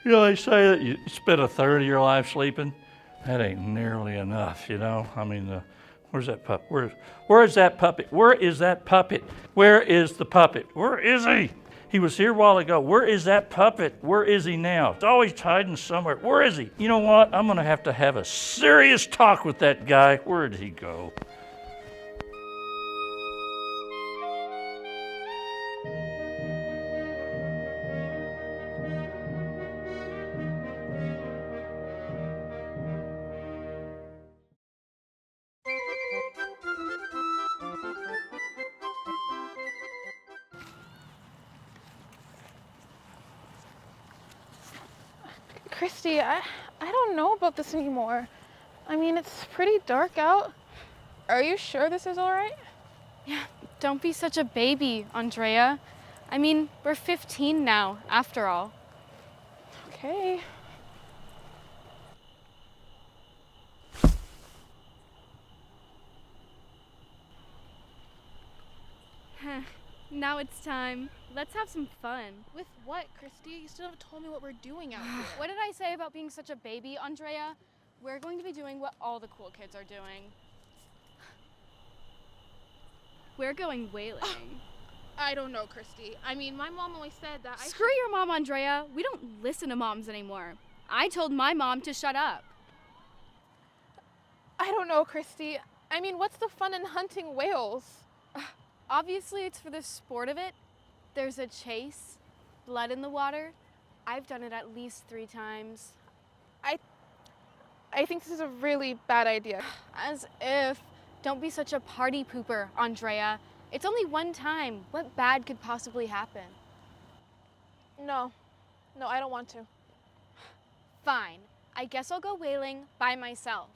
You know, they say that you spend a third of your life sleeping. That ain't nearly enough, you know? I mean, where's that pup? Where is that puppet? Where is that puppet? Where is the puppet? Where is he? He was here a while ago. Where is that puppet? Where is he now? It's always hiding somewhere. Where is he? You know what? I'm going to have a serious talk with that guy. Where did he go? Christy, I don't know about this anymore. I mean, it's pretty dark out. Are you sure this is all right? Yeah, don't be such a baby, Andrea. I mean, we're 15 now, after all. Okay. Now it's time. Let's have some fun. With what, Christy? You still haven't told me what we're doing out here. What did I say about being such a baby, Andrea? We're going to be doing what all the cool kids are doing. We're going whaling. I don't know, Christy. I mean, my mom always said that Screw your mom, Andrea. We don't listen to moms anymore. I told my mom to shut up. I don't know, Christy. I mean, what's the fun in hunting whales? Obviously, it's for the sport of it. There's a chase, blood in the water. I've done it at least 3 times. I think this is a really bad idea. As if. Don't be such a party pooper, Andrea. It's only one time. What bad could possibly happen? No, I don't want to. Fine. I guess I'll go whaling by myself.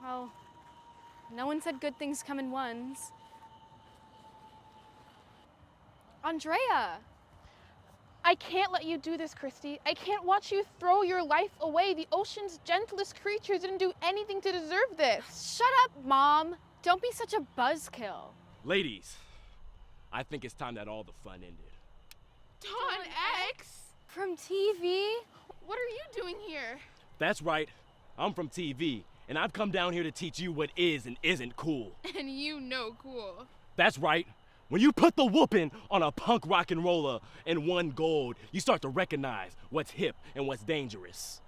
Well, no one said good things come in ones. Andrea! I can't let you do this, Christy. I can't watch you throw your life away. The ocean's gentlest creatures didn't do anything to deserve this. Shut up, Mom! Don't be such a buzzkill. Ladies, I think it's time that all the fun ended. Don X? From TV? What are you doing here? That's right. I'm from TV, and I've come down here to teach you what is and isn't cool. And you know cool. That's right. When you put the whooping on a punk rock and roller and won gold, you start to recognize what's hip and what's dangerous.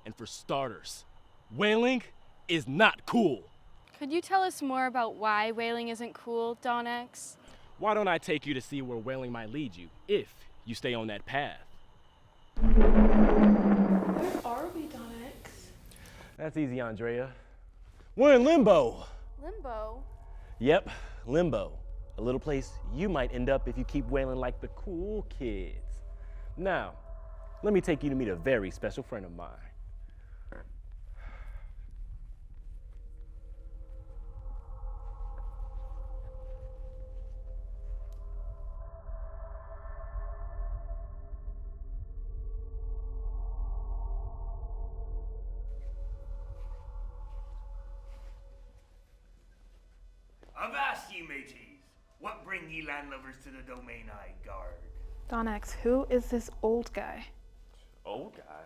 And for starters, whaling is not cool. Could you tell us more about why whaling isn't cool, Don X? Why don't I take you to see where whaling might lead you, if you stay on that path? Where are we, Don X? That's easy, Andrea. We're in limbo. Limbo? Yep, limbo. A little place you might end up if you keep whaling like the cool kids. Now, let me take you to meet a very special friend of mine. Avast ye mateys! What bring ye landlubbers to the domain I guard? Don X, who is this old guy? Old guy?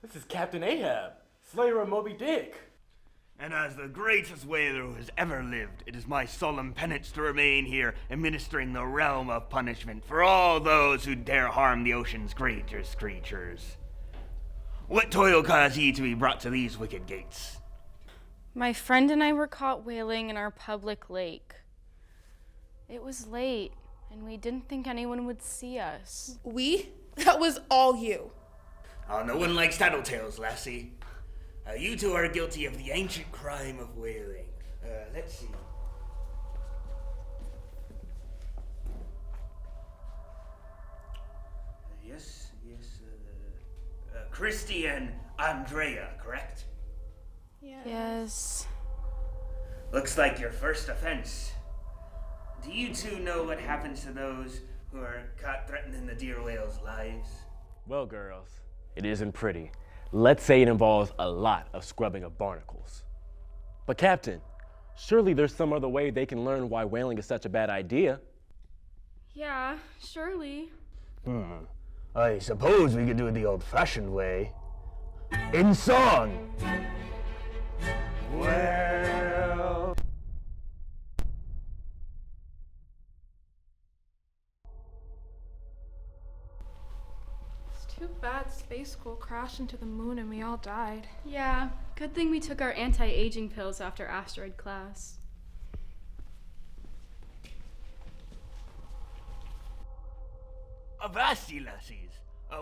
This is Captain Ahab, slayer of Moby Dick. And as the greatest whaler who has ever lived, it is my solemn penance to remain here, administering the realm of punishment for all those who dare harm the ocean's greatest creatures. What toil cause ye to be brought to these wicked gates? My friend and I were caught whaling in our public lake. It was late, and we didn't think anyone would see us. We? That was all you. Oh, no one likes tattletales, lassie. You two are guilty of the ancient crime of whaling. Let's see. Yes. Christy and Andrea, correct? Yes. Looks like your first offense. Do you two know what happens to those who are caught threatening the deer whales' lives? Well, girls, it isn't pretty. Let's say it involves a lot of scrubbing of barnacles. But Captain, Surely there's some other way they can learn why whaling is such a bad idea. Yeah, surely. I suppose we could do it the old-fashioned way. In song! Well... It's too bad space school crashed into the moon and we all died. Yeah, good thing we took our anti-aging pills after asteroid class. Avasti, lassies.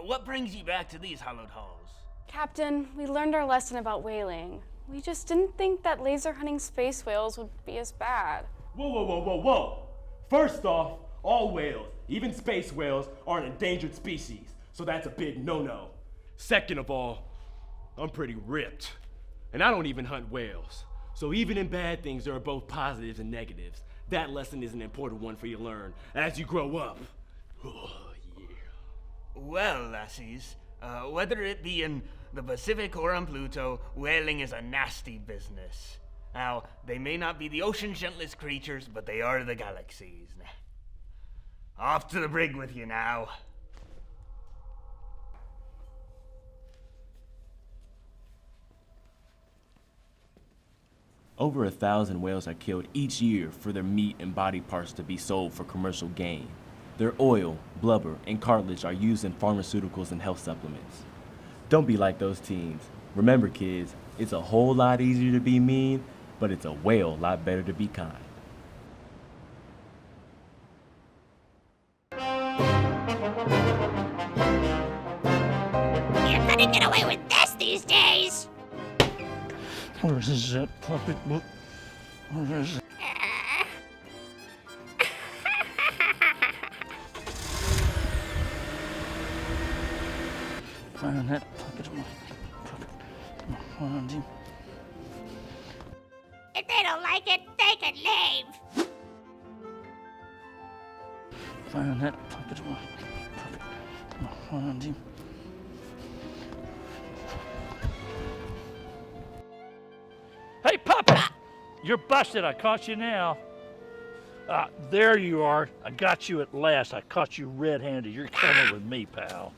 What brings you back to these hallowed halls? Captain, we learned our lesson about whaling. We just didn't think that laser hunting space whales would be as bad. Whoa. First off, all whales, even space whales, are an endangered species, so that's a big no-no. Second of all, I'm pretty ripped, and I don't even hunt whales. So even in bad things, there are both positives and negatives. That lesson is an important one for you to learn as you grow up. Well, lassies, whether it be in the Pacific or on Pluto, whaling is a nasty business. Now, they may not be the ocean's gentlest creatures, but they are the galaxies. Off to the brig with you now. Over 1,000 whales are killed each year for their meat and body parts to be sold for commercial gain. Their oil, blubber, and cartilage are used in pharmaceuticals and health supplements. Don't be like those teens. Remember, kids, it's a whole lot easier to be mean, but it's a whale lot better to be kind. You couldn't get away with this these days. Where is that puppet book? Where is it? Find that puppet. Find him. If they don't like it, they can leave. Find that puppet. Find him. Hey, puppet! You're busted. I caught you now. There you are. I got you at last. I caught you red-handed. You're coming with me, pal.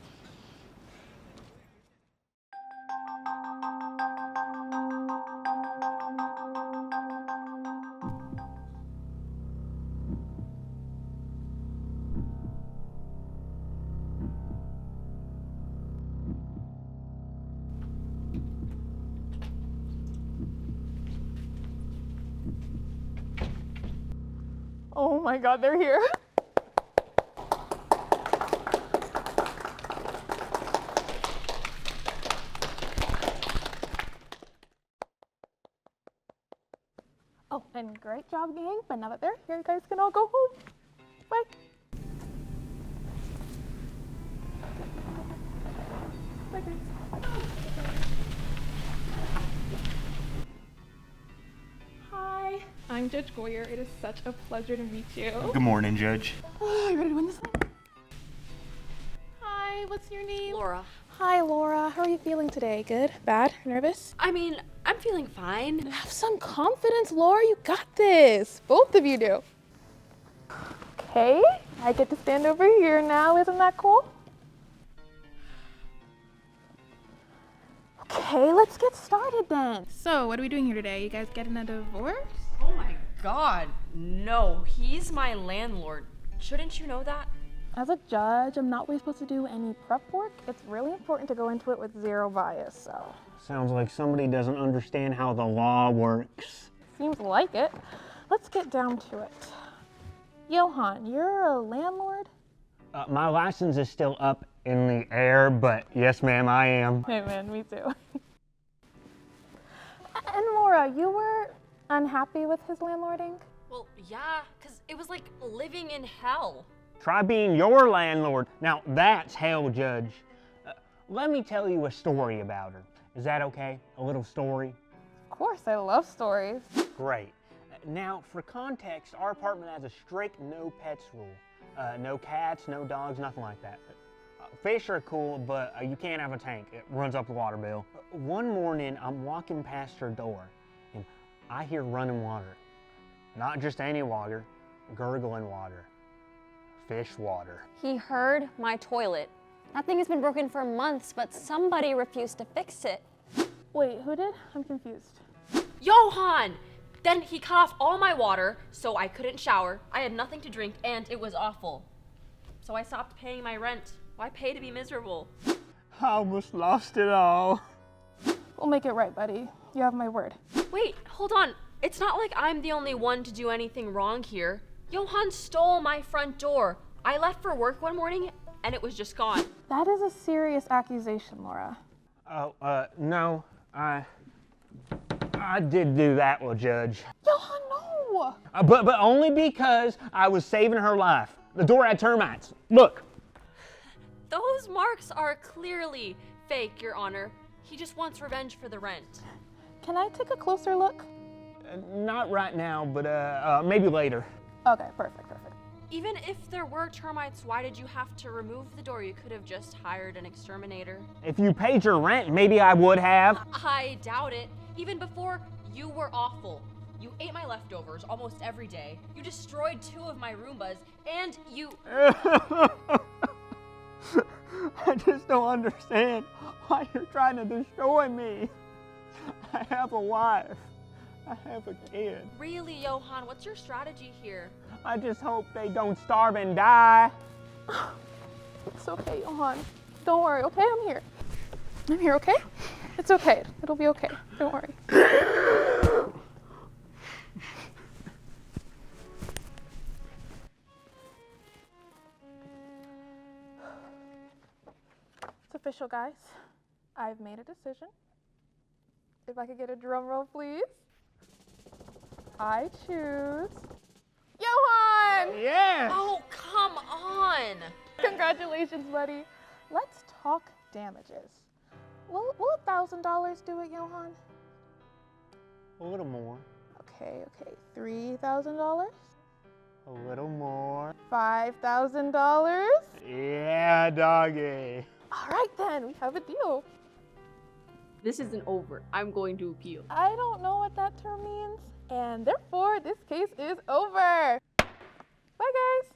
Oh my god, they're here. Oh, and great job, gang. But now that they're here, you guys can all go home. Bye. Bye, guys. Hi, I'm Judge Goyer. It is such a pleasure to meet you. Good morning, Judge. Oh, you ready to win this thing? Hi, what's your name? Laura. Hi, Laura. How are you feeling today? Good? Bad? Nervous? I mean, I'm feeling fine. Have some confidence, Laura. You got this. Both of you do. Okay, I get to stand over here now. Isn't that cool? Okay, let's get started then. So, what are we doing here today? You guys getting a divorce? Oh my god, no, he's my landlord. Shouldn't you know that? As a judge, I'm not really supposed to do any prep work. It's really important to go into it with zero bias, so. Sounds like somebody doesn't understand how the law works. Seems like it. Let's get down to it. Johan, you're a landlord? My license is still up in the air, but yes, ma'am, I am. Hey man, me too. And Laura, you were unhappy with his landlording? Well, yeah, because it was like living in hell. Try being your landlord. Now, that's hell, Judge. Let me tell you a story about her. Is that okay? A little story? Of course, I love stories. Great. Now, for context, our apartment has a strict no pets rule. No cats, no dogs, nothing like that. Fish are cool, but you can't have a tank. It runs up the water bill. One morning, I'm walking past her door, and I hear running water. Not just any water, gurgling water. Fish water. He heard my toilet. That thing has been broken for months, but somebody refused to fix it. Wait, who did? I'm confused. Johan! Then he cut off all my water, so I couldn't shower. I had nothing to drink, and it was awful. So I stopped paying my rent. Why pay to be miserable? I almost lost it all. We'll make it right, buddy. You have my word. Wait, hold on. It's not like I'm the only one to do anything wrong here. Johan stole my front door. I left for work one morning, and it was just gone. That is a serious accusation, Laura. Oh, no, I did do that, well, Judge. Johan, no! But only because I was saving her life. The door had termites. Look. Those marks are clearly fake, Your Honor. He just wants revenge for the rent. Can I take a closer look? Not right now, but maybe later. Okay, perfect. Even if there were termites, why did you have to remove the door? You could have just hired an exterminator. If you paid your rent, maybe I would have. I doubt it. Even before, you were awful. You ate my leftovers almost every day. You destroyed 2 of my Roombas, and you... I just don't understand why you're trying to destroy me. I have a wife. I have a kid. Really, Johan, what's your strategy here? I just hope they don't starve and die. It's okay, Johan. Don't worry, okay? I'm here. I'm here, okay? It's okay. It'll be okay. Don't worry. It's official, guys. I've made a decision. If I could get a drum roll, please. I choose Johan! Yes! Oh, come on! Congratulations, buddy. Let's talk damages. Will $1,000 do it, Johan? A little more. Okay. $3,000? A little more. $5,000? Yeah, doggy. All right then, we have a deal. This isn't over. I'm going to appeal. I don't know what that term means, and therefore this case is over. Bye, guys.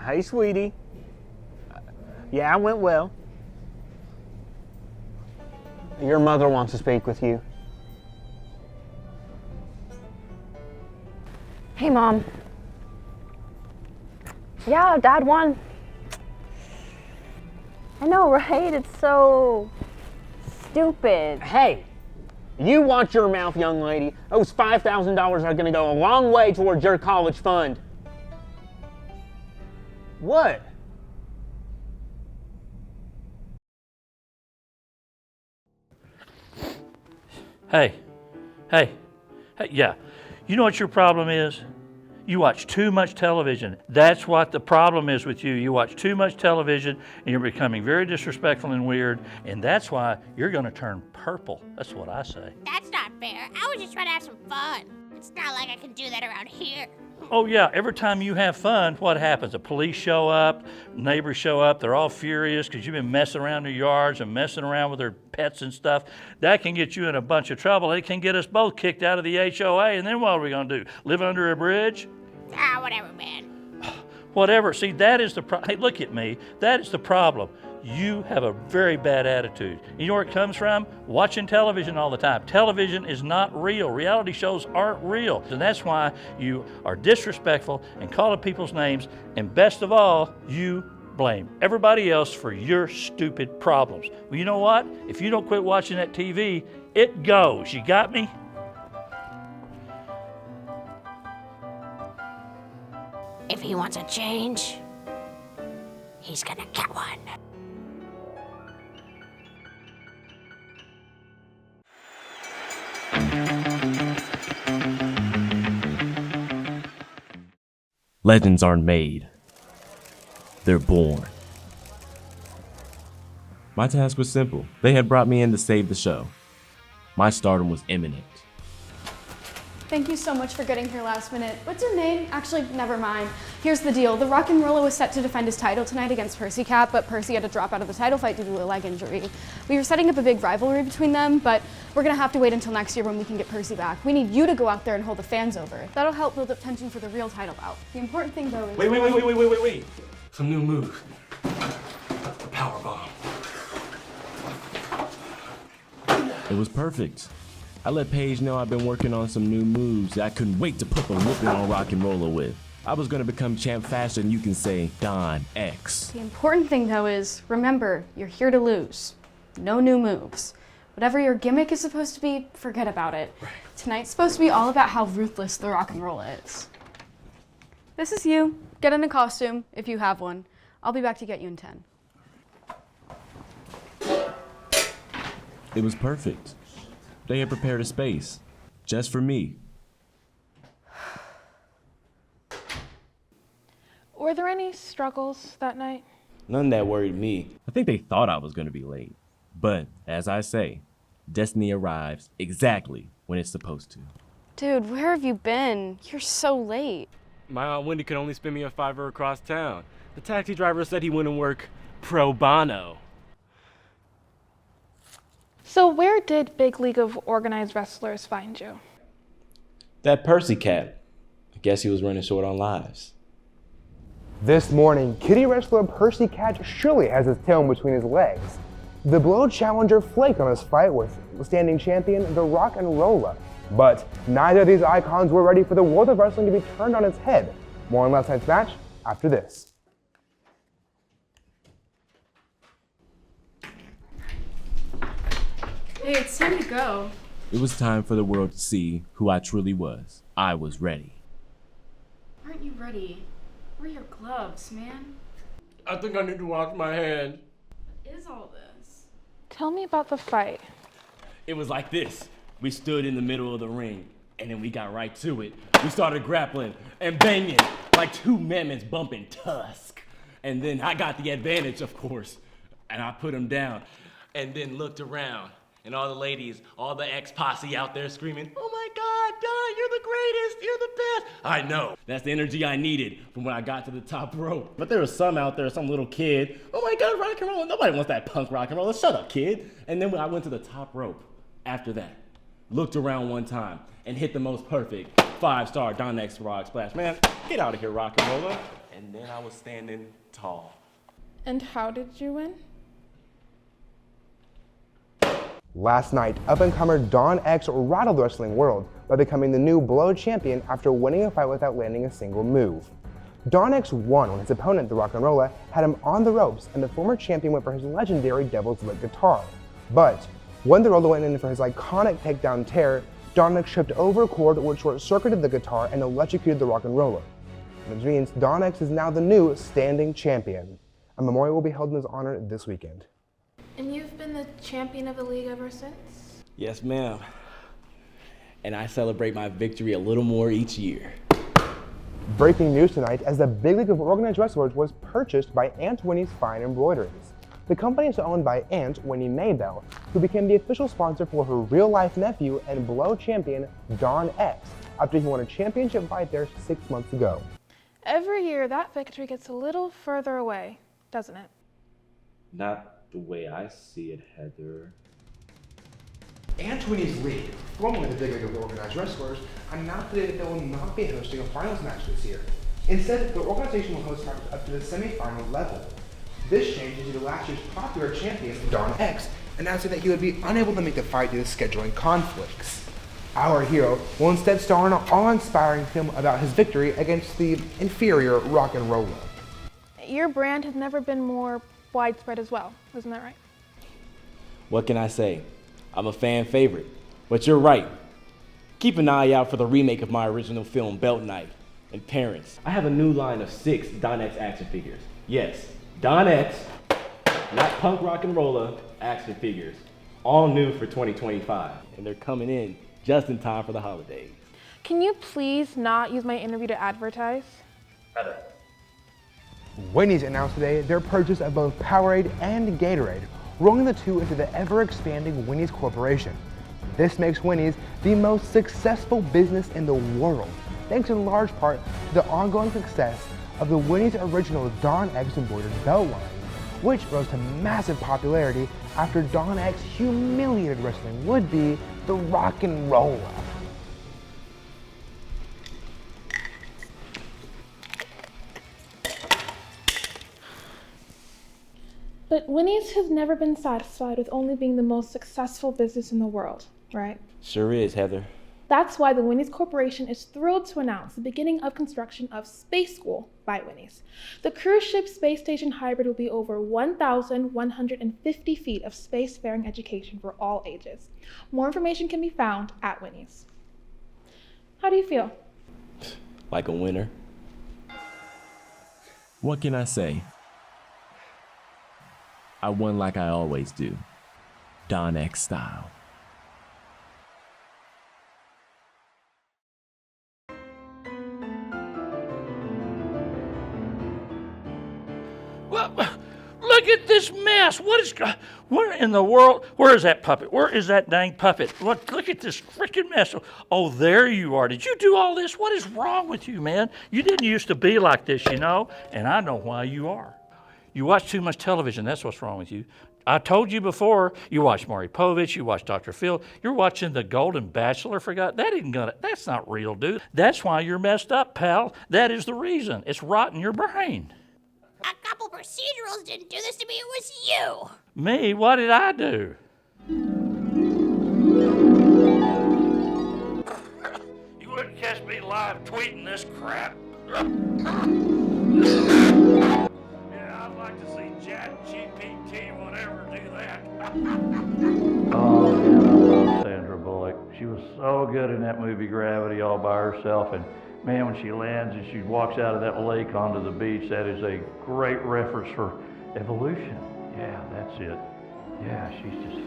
Hey, sweetie. Yeah, it went well. Your mother wants to speak with you. Hey, Mom. Yeah, Dad won. I know, right? It's so stupid. Hey, you watch your mouth, young lady. Those $5,000 are going to go a long way towards your college fund. What? Hey, yeah. You know what your problem is? You watch too much television. That's what the problem is with you. You watch too much television and you're becoming very disrespectful and weird, and that's why you're going to turn purple. That's what I say. That's not fair. I was just trying to have some fun. It's not like I can do that around here. Oh yeah, every time you have fun, what happens? The police show up, neighbors show up, they're all furious because you've been messing around their yards and messing around with their pets and stuff. That can get you in a bunch of trouble. It can get us both kicked out of the HOA, and then what are we going to do? Live under a bridge? Ah, whatever, man. Whatever. See, that is the problem. Hey, look at me. That is the problem. You have a very bad attitude. You know where it comes from? Watching television all the time. Television is not real. Reality shows aren't real. And that's why you are disrespectful and calling people's names. And best of all, you blame everybody else for your stupid problems. Well, you know what? If you don't quit watching that TV, it goes. You got me? If he wants a change, he's gonna get one. Legends aren't made. They're born. My task was simple. They had brought me in to save the show. My stardom was imminent. Thank you so much for getting here last minute. What's your name? Actually, never mind. Here's the deal. The rock and roller was set to defend his title tonight against Percy Cat, but Percy had to drop out of the title fight due to a leg injury. We were setting up a big rivalry between them, but we're gonna have to wait until next year when we can get Percy back. We need you to go out there and hold the fans over. That'll help build up tension for the real title bout. The important thing though is— Wait. Some new moves. The power bomb. It was perfect. I let Paige know I've been working on some new moves that I couldn't wait to put the whooping on rock and roller with. I was gonna become champ faster than you can say Don X. The important thing though is, remember, you're here to lose. No new moves. Whatever your gimmick is supposed to be, forget about it. Right. Tonight's supposed to be all about how ruthless the rock and roll is. This is you. Get in a costume, if you have one. I'll be back to get you in 10. It was perfect. They had prepared a space, just for me. Were there any struggles that night? None that worried me. I think they thought I was gonna be late. But, as I say, destiny arrives exactly when it's supposed to. Dude, where have you been? You're so late. My Aunt Wendy could only spend me a $5 across town. The taxi driver said he wouldn't work pro bono. So where did Big League of Organized Wrestlers find you? That Percy cat. I guess he was running short on lives. This morning, kitty wrestler Percy Cat surely has his tail in between his legs. The Blow challenger flaked on his fight with standing champion The Rock and Rolla. But neither of these icons were ready for the world of wrestling to be turned on its head. More on last night's match after this. Hey, it's time to go. It was time for the world to see who I truly was. I was ready. Aren't you ready? Where are your gloves, man? I think I need to wash my hands. What is all this? Tell me about the fight. It was like this. We stood in the middle of the ring, and then we got right to it. We started grappling and banging like two mammoths bumping tusk. And then I got the advantage, of course, and I put him down, and then looked around. And all the ladies, all the ex-posse out there screaming, "Oh my God, Don, you're the greatest, you're the best." I know, that's the energy I needed from when I got to the top rope. But there was some out there, some little kid, "Oh my God, rock and roll, nobody wants that punk rock and roll, shut up, kid." And then when I went to the top rope, after that, looked around one time and hit the most perfect 5-star Don X Rock Splash. Man, get out of here, rock and roller. And then I was standing tall. And how did you win? Last night, up-and-comer Don X rattled the wrestling world by becoming the new Blow champion after winning a fight without landing a single move. Don X won when his opponent, The Rock and Rolla, had him on the ropes, and the former champion went for his legendary Devil's Lick guitar. But when the Rolla went in for his iconic takedown tear, Don X tripped over a cord which short-circuited the guitar and electrocuted The Rock and Rolla. Which means Don X is now the new standing champion. A memorial will be held in his honor this weekend. And you've been the champion of the league ever since? Yes, ma'am. And I celebrate my victory a little more each year. Breaking news tonight as the Big League of Organized Wrestlers was purchased by Aunt Winnie's Fine Embroideries. The company is owned by Aunt Winnie Maybell, who became the official sponsor for her real-life nephew and Blow champion, Don X, after he won a championship fight there 6 months ago. Every year, that victory gets a little further away, doesn't it? Not the way I see it, Heather. Aunt Winnie's League, formerly the Big League of Organized Wrestlers, announced today that they will not be hosting a finals match this year. Instead, the organization will host matches up to the semi-final level. This change is due to last year's popular champion, Don X, announcing that he would be unable to make the fight due to scheduling conflicts. Our hero will instead star in an awe-inspiring film about his victory against the inferior Rock and Rolla. Your brand has never been more widespread as well, isn't that right? What can I say? I'm a fan favorite. But you're right. Keep an eye out for the remake of my original film, Belt Night. And parents, I have a new line of 6 Don X action figures. Yes, Don X, not punk rock and roller, action figures. All new for 2025. And they're coming in just in time for the holidays. Can you please not use my interview to advertise? Heather. Wendy's announced today their purchase of both Powerade and Gatorade, rolling the two into the ever-expanding Wendy's Corporation. This makes Winnie's the most successful business in the world, thanks in large part to the ongoing success of the Winnie's original Don X embroidered belt line, which rose to massive popularity after Don X humiliated wrestling would-be the Rock and Roller. But Winnie's has never been satisfied with only being the most successful business in the world, right? Sure is, Heather. That's why the Winnie's Corporation is thrilled to announce the beginning of construction of Space School by Winnie's. The cruise ship space station hybrid will be over 1,150 feet of spacefaring education for all ages. More information can be found at Winnie's. How do you feel? Like a winner. What can I say? I won like I always do. Don X style. Well, look at this mess. Where in the world? Where is that puppet? Where is that dang puppet? Look at this freaking mess. Oh, there you are. Did you do all this? What is wrong with you, man? You didn't used to be like this, you know, and I know why you are. You watch too much television. That's what's wrong with you. I told you before, you watch Maury Povich, you watch Dr. Phil, you're watching The Golden Bachelor, that's not real, dude. That's why you're messed up, pal. That is the reason. It's rotting your brain. A couple procedurals didn't do this to me, it was you. Me? What did I do? You wouldn't catch me live tweeting this crap. Yeah, I'd like to see ChatGPT, whatever, do that. Oh, man, I love Sandra Bullock. She was so good in that movie Gravity all by herself. And man, when she lands and she walks out of that lake onto the beach, that is a great reference for evolution. Yeah, that's it. Yeah, she's just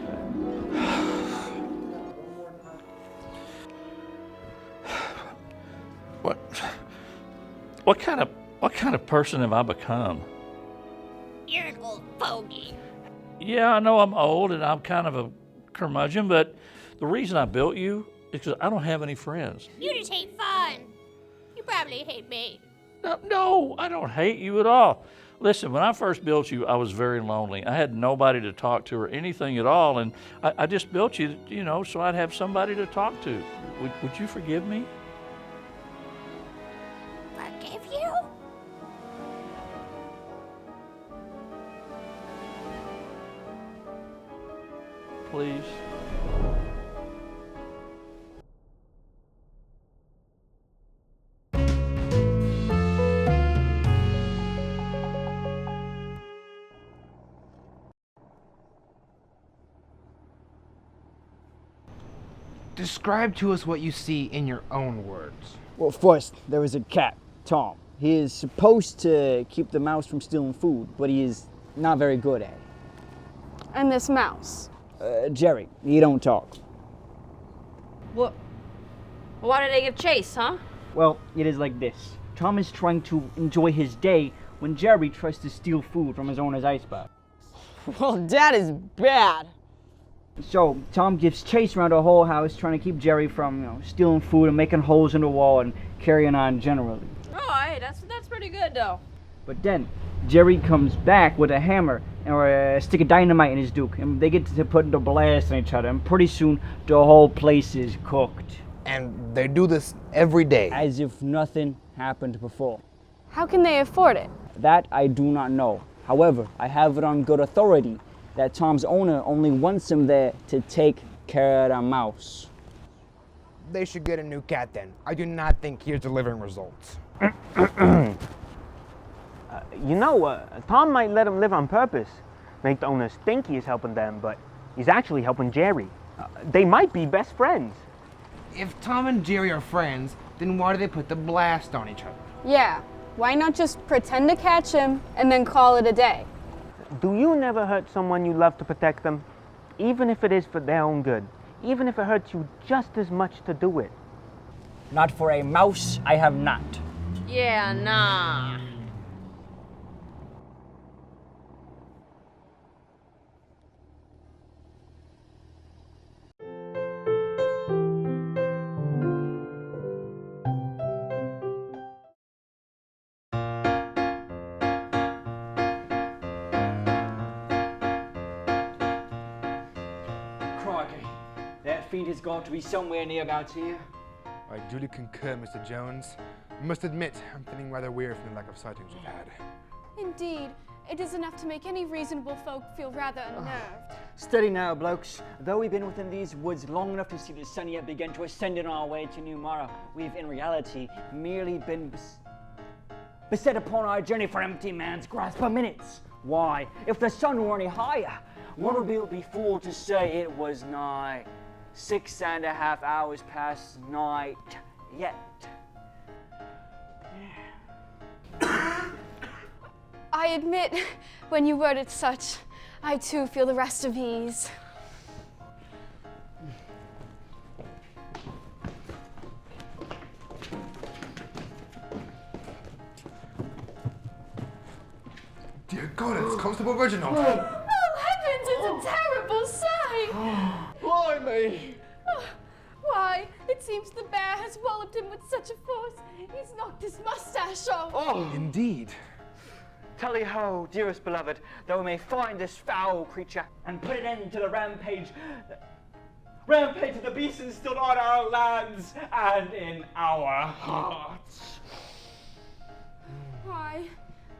What kind of person have I become? You're an old fogey. Yeah, I know I'm old and I'm kind of a curmudgeon, but the reason I built you is because I don't have any friends. You just hate fun. You probably hate me. No, I don't hate you at all. Listen, when I first built you, I was very lonely. I had nobody to talk to or anything at all, and I just built you, you know, so I'd have somebody to talk to. Would you forgive me? Forgive you? Please. Describe to us what you see in your own words. Well, first, there is a cat, Tom. He is supposed to keep the mouse from stealing food, but he is not very good at it. And this mouse? Jerry, he don't talk. What? Why did they give chase, huh? Well, it is like this. Tom is trying to enjoy his day when Jerry tries to steal food from his owner's icebox. Well, that is bad. So, Tom gives chase around the whole house trying to keep Jerry from, stealing food and making holes in the wall and carrying on generally. Oh, hey, that's pretty good, though. But then, Jerry comes back with a hammer or a stick of dynamite in his duke, and they get to put the blast on each other, and pretty soon the whole place is cooked. And they do this every day. As if nothing happened before. How can they afford it? That I do not know. However, I have it on good authority that Tom's owner only wants him there to take care of the mouse. They should get a new cat then. I do not think he is delivering results. Tom might let him live on purpose. Make the owners think he is helping them, but he's actually helping Jerry. They might be best friends. If Tom and Jerry are friends, then why do they put the blast on each other? Yeah, why not just pretend to catch him and then call it a day? Do you never hurt someone you love to protect them? Even if it is for their own good. Even if it hurts you just as much to do it. Not for a mouse, I have not. Yeah, nah. feet has got to be somewhere near about here. I duly concur, Mr. Jones. I must admit, I'm feeling rather weary from the lack of sightings we've had. Indeed, it is enough to make any reasonable folk feel rather unnerved. Steady now, blokes. Though we've been within these woods long enough to see the sun yet begin to ascend in our way to New Mara, we've in reality merely been beset upon our journey for empty man's grasp for minutes. Why, if the sun were any higher, one would be fool to say it was nigh 6.5 hours past night yet. I admit, when you word it such, I too feel the rest of ease. Dear God, it's Constable Reginald! Oh heavens, it's a terrible sight! Blimey! Why, it seems the bear has walloped him with such a force, he's knocked his mustache off. Oh, indeed. Tally-ho, dearest beloved, that we may find this foul creature and put an end to the rampage. Rampage of the beasts instilled on our lands and in our hearts. Why,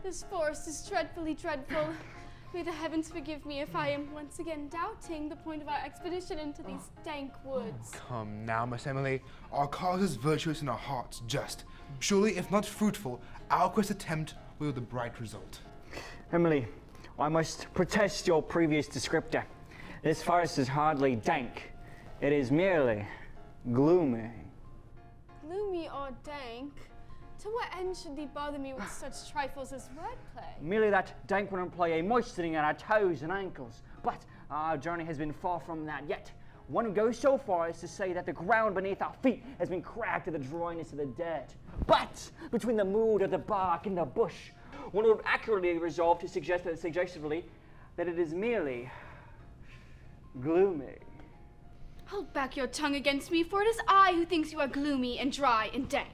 this forest is dreadfully dreadful. May the heavens forgive me if I am once again doubting the point of our expedition into these dank woods. Come now, Miss Emily. Our cause is virtuous and our hearts just. Surely, if not fruitful, our quest attempt will yield a bright result. Emily, I must protest your previous descriptor. This forest is hardly dank. It is merely gloomy. Gloomy or dank? To what end should thee bother me with such trifles as wordplay? Merely that dank would imply a moistening at our toes and ankles. But our journey has been far from that yet. One would go so far as to say that the ground beneath our feet has been cracked to the dryness of the dead. But between the mood of the bark and the bush, one would accurately resolve to suggest that suggestively that it is merely gloomy. Hold back your tongue against me, for it is I who thinks you are gloomy and dry and dank.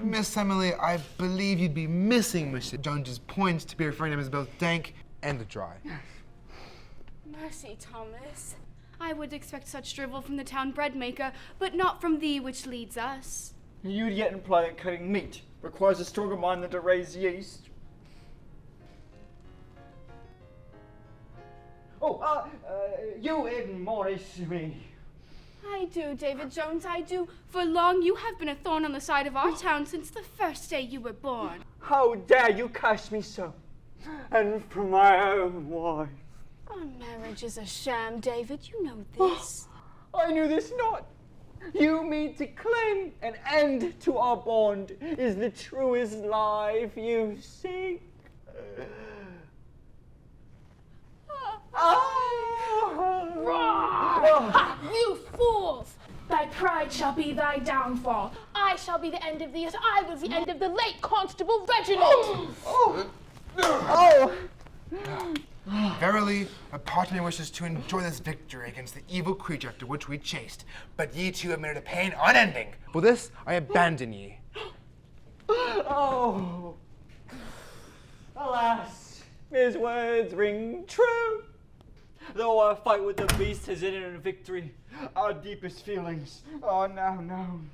Miss Emily, I believe you'd be missing Mr. Jones's point to be referring to him as both dank and dry. Mercy, Thomas. I would expect such drivel from the town bread maker, but not from thee which leads us. You'd yet imply that cutting meat requires a stronger mind than to raise yeast. You admonish me. I do, David Jones, I do. For long you have been a thorn on the side of our town since the first day you were born. How dare you curse me so? And from my own wife. Our marriage is a sham, David, you know this. I knew this not. You mean to claim an end to our bond is the truest life you seek. You fools! Thy pride shall be thy downfall. I shall be the end of thee as I was the end of the late Constable Reginald! Verily, a part of me wishes to enjoy this victory against the evil creature after which we chased, but ye two have made a pain unending. For this, I abandon ye. Oh, alas, his words ring true. Though our fight with the beast has ended in victory, our deepest feelings are now known.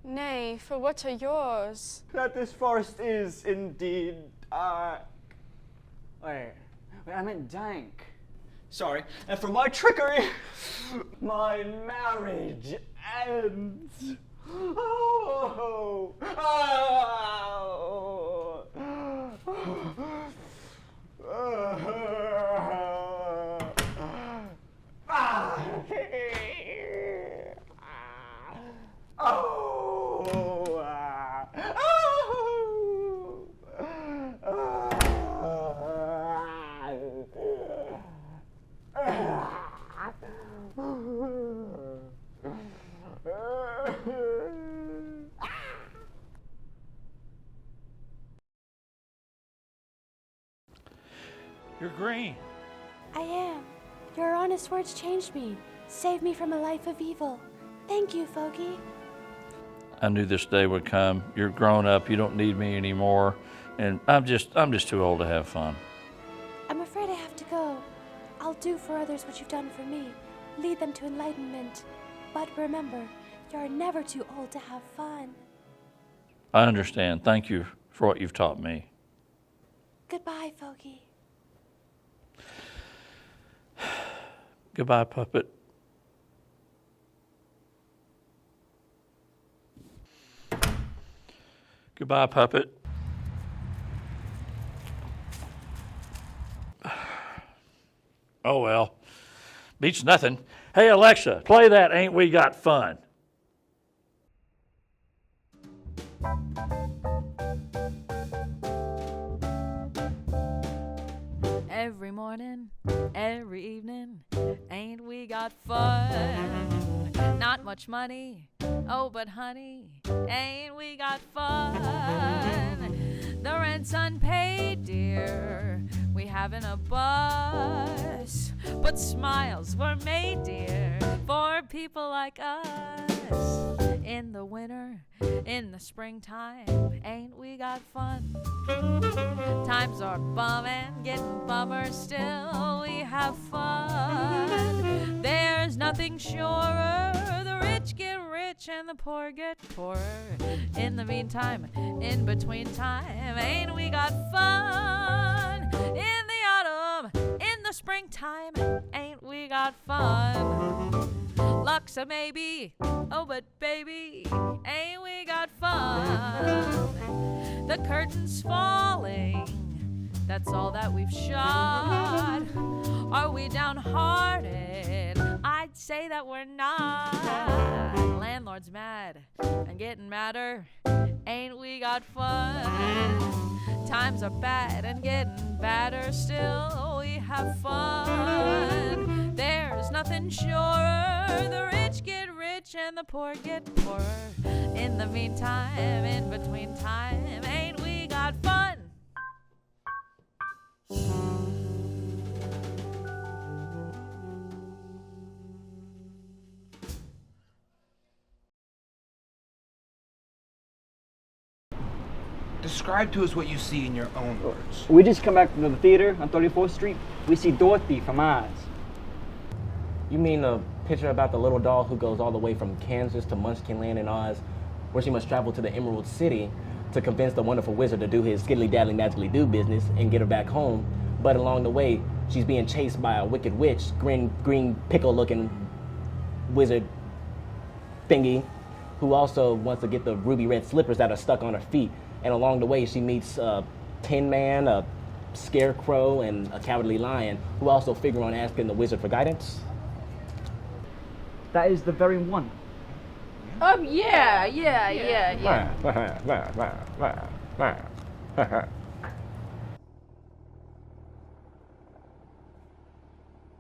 Nay, for what are yours? That this forest is indeed Wait, I meant dank. Sorry, and for my trickery, my marriage ends. Oh, You're green. I am. Your honest words changed me. Saved me from a life of evil. Thank you, Fogie. I knew this day would come. You're grown up. You don't need me anymore. And I'm just too old to have fun. I'm afraid I have to go. I'll do for others what you've done for me. lead them to enlightenment. But remember, you're never too old to have fun. I understand. Thank you for what you've taught me. Goodbye, Fogie. Goodbye, puppet. Goodbye, puppet. Oh well, beats nothing. Hey Alexa, play that Ain't We Got Fun. Every morning, every evening, ain't we got fun? Not much money, oh but honey, ain't we got fun? The rent's unpaid, dear, we haven't a bus, but smiles were made, dear, for people like us. In the winter, in the springtime, ain't we got fun? Times are bumming, getting bummer, still we have fun. There's nothing surer, the rich get rich and the poor get poorer. In the meantime, in between time, ain't we got fun? In the autumn, in the springtime, ain't we got fun? Luck's a maybe, oh but baby, ain't we got fun? The curtain's falling, that's all that we've shot. Are we downhearted? I'd say that we're not. Landlord's mad and getting madder, ain't we got fun? Times are bad and getting badder, still we have fun. There's nothing surer, the rich get rich and the poor get poorer. In the meantime, in between time, ain't we got fun? Describe to us what you see in your own words. We just come back from the theater on 34th Street. We see Dorothy from Oz. You mean the picture about the little doll who goes all the way from Kansas to Munchkinland in Oz, where she must travel to the Emerald City to convince the wonderful wizard to do his skiddly-daddly magically do business and get her back home, but along the way, she's being chased by a wicked witch, green pickle-looking wizard thingy, who also wants to get the ruby red slippers that are stuck on her feet. And along the way, she meets a Tin Man, a Scarecrow, and a Cowardly Lion, who also figure on asking the wizard for guidance. That is the very one. Yeah.